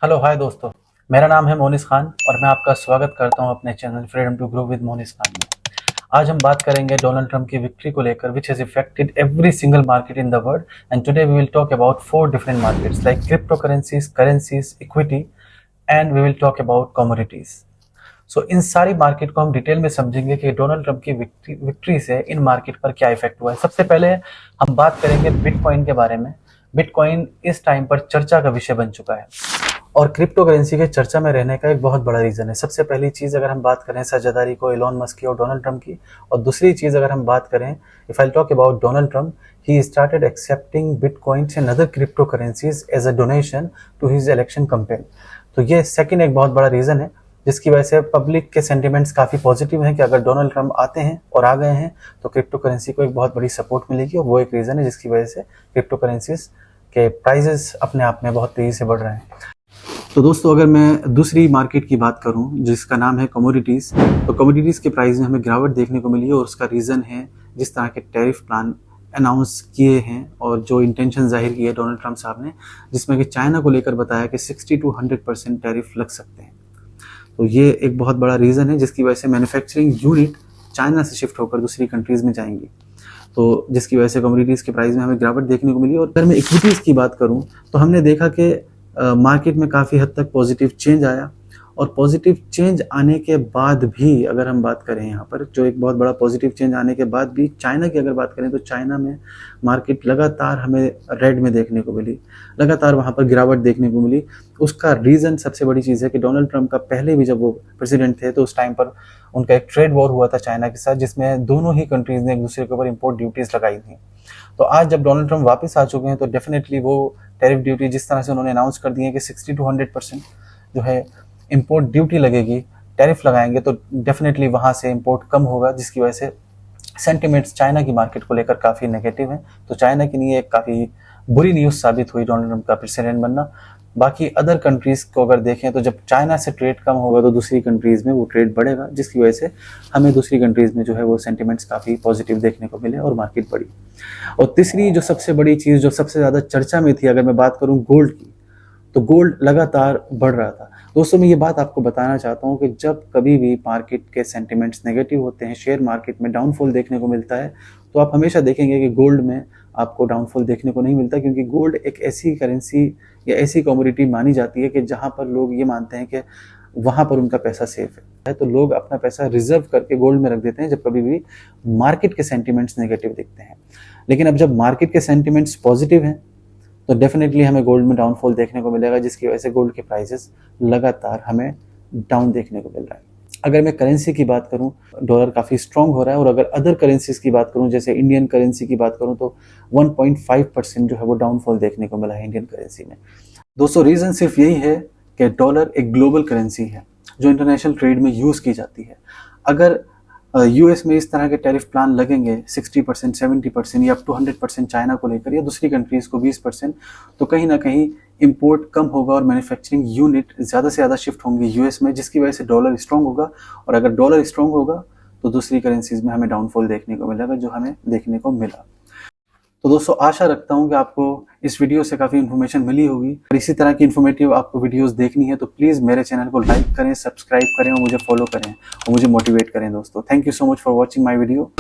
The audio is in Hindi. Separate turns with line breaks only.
हेलो हाय दोस्तों। मेरा नाम है मोनिस खान और मैं आपका स्वागत करता हूं अपने channel freedom to grow with Monis Khan में। आज हम बात करेंगे डोनाल्ड ट्रंप की विक्ट्री को लेकर which has affected every single market in the world and today we will talk about 4 different markets like crypto currencies, equity and we will talk about commodities. So इन सारी मार्केट को हम डिटेल में समझेंगे कि डोनाल्ड ट्रंप की विक्ट्री से इन मार्केट पर क्या इफेक्ट हुआ है। सबसे पहले हम बात करेंगे बिटकॉइन के बारे में। बिटकॉइन इस टाइम पर चर्चा का विषय बन चुका है और क्रिप्टो करेंसी के चर्चा में रहने का एक बहुत बड़ा रीजन है। सबसे पहली चीज अगर हम बात करें साझेदारी को एलोन मस्क की और डोनाल्ड ट्रंप की, और दूसरी चीज अगर हम बात करें if I talk about Donald Trump, he started accepting bitcoins and other crypto currencies as a donation to his election campaign. तो ये सेकंड एक बहुत बड़ा रीजन है जिसकी वजह से पब्लिक के सेंटिमेंट्स काफी पॉजिटिव हैं कि अगर डोनाल्ड ट्रंप आते हैं और आ गए हैं तो क्रिप्टो करेंसी को एक बहुत बड़ी सपोर्ट मिलेगी, और वो एक रीजन है जिसकी वजह से क्रिप्टो करेंसीज के प्राइजेस अपने आप में बहुत तेजी से बढ़ रहे हैं। तो दोस्तों अगर मैं दूसरी मार्केट की बात करूं जिसका नाम है कमोडिटीज, तो कमोडिटीज के प्राइस में हमें गिरावट देखने को मिली है और उसका रीजन है जिस तरह के टैरिफ प्लान अनाउंस किए हैं और जो इंटेंशन जाहिर की है डोनाल्ड ट्रंप साहब ने, जिसमें कि चाइना को लेकर बताया कि 60 to 100% टैरिफ लग सकते हैं। तो ये एक बहुत बड़ा रीजन है जिसकी वजह से मैन्युफैक्चरिंग यूनिट चाइना से शिफ्ट होकर दूसरी कंट्रीज में जाएंगी, तो जिसकी वजह से कमोडिटीज के प्राइस में हमें गिरावट देखने को मिली। और अगर मैं इक्विटीज की बात करूं तो हमने देखा कि मार्केट में काफ़ी हद तक पॉजिटिव चेंज आया, और पॉजिटिव चेंज आने के बाद भी अगर हम बात करें यहाँ पर जो एक बहुत बड़ा पॉजिटिव चेंज आने के बाद भी चाइना की अगर बात करें तो चाइना में मार्केट लगातार हमें रेड में देखने को मिली, लगातार वहाँ पर गिरावट देखने को मिली। उसका रीज़न सबसे बड़ी चीज़ है कि डोनाल्ड ट्रंप का पहले भी जब वो प्रेसिडेंट थे तो उस टाइम पर उनका एक ट्रेड वॉर हुआ था चाइना के साथ, जिसमें दोनों ही कंट्रीज़ ने एक दूसरे के ऊपर इम्पोर्ट ड्यूटीज़ लगाई थी। तो आज जब डोनाल्ड ट्रंप वापस आ चुके हैं तो डेफिनेटली वो टैरिफ ड्यूटी जिस तरह से उन्होंने अनाउंस कर दी है कि 60 to 100% जो है इंपोर्ट ड्यूटी लगेगी, टैरिफ लगाएंगे, तो डेफिनेटली वहाँ से इंपोर्ट कम होगा, जिसकी वजह से सेंटिमेंट्स चाइना की मार्केट को लेकर काफ़ी नेगेटिव हैं। तो चाइना के लिए एक काफ़ी बुरी न्यूज़ साबित हुई डोनाल्ड ट्रंप का प्रेसिडेंट बनना। बाकी अदर कंट्रीज़ को अगर देखें तो जब चाइना से ट्रेड कम होगा तो दूसरी कंट्रीज़ में वो ट्रेड बढ़ेगा, जिसकी वजह से हमें दूसरी कंट्रीज़ में जो है वो सेंटिमेंट्स काफ़ी पॉजिटिव देखने को मिले और मार्केट बढ़ी। और तीसरी जो सबसे बड़ी चीज़ जो सबसे ज़्यादा चर्चा में थी अगर मैं बात करूँ गोल्ड की, तो गोल्ड लगातार बढ़ रहा था। दोस्तों मैं ये बात आपको बताना चाहता हूँ कि जब कभी भी मार्केट के सेंटिमेंट्स नेगेटिव होते हैं, शेयर मार्केट में डाउनफॉल देखने को मिलता है, तो आप हमेशा देखेंगे कि गोल्ड में आपको डाउनफॉल देखने को नहीं मिलता, क्योंकि गोल्ड एक ऐसी करेंसी या ऐसी कमोडिटी मानी जाती है कि जहाँ पर लोग ये मानते हैं कि वहाँ पर उनका पैसा सेफ है, तो लोग अपना पैसा रिजर्व करके गोल्ड में रख देते हैं जब कभी भी मार्केट के सेंटिमेंट्स नेगेटिव दिखते हैं। लेकिन अब जब मार्केट के सेंटिमेंट्स पॉजिटिव हैं तो डेफिनेटली हमें गोल्ड में डाउनफॉल देखने को मिलेगा, जिसकी वजह से गोल्ड के प्राइसेस लगातार हमें डाउन देखने को मिल रहा है। अगर मैं करेंसी की बात करूं, डॉलर काफ़ी स्ट्रॉन्ग हो रहा है, और अगर अदर करेंसीज की बात करूं जैसे इंडियन करेंसी की बात करूं तो 1.5% जो है वो डाउनफॉल देखने को मिला है इंडियन करेंसी में। दोस्तों रीज़न सिर्फ यही है कि डॉलर एक ग्लोबल करेंसी है जो इंटरनेशनल ट्रेड में यूज़ की जाती है। अगर यूएस में इस तरह के टैरिफ प्लान लगेंगे 60%, 70% या अप टू 100% चाइना को लेकर, या दूसरी कंट्रीज़ को 20%, तो कहीं ना कहीं इंपोर्ट कम होगा और मैन्युफैक्चरिंग यूनिट ज़्यादा से ज़्यादा शिफ्ट होंगी यूएस में, जिसकी वजह से डॉलर स्ट्रॉन्ग होगा। और अगर डॉलर स्ट्रॉन्ग होगा तो दूसरी करेंसीज में हमें डाउनफॉल देखने को मिलेगा, जो हमें देखने को मिला। तो दोस्तों आशा रखता हूँ कि आपको इस वीडियो से काफ़ी इन्फॉर्मेशन मिली होगी, और इसी तरह की इन्फॉर्मेटिव आपको वीडियोस देखनी है तो प्लीज़ मेरे चैनल को लाइक करें, सब्सक्राइब करें और मुझे फॉलो करें और मुझे मोटिवेट करें। दोस्तों thank you so much for watching my video.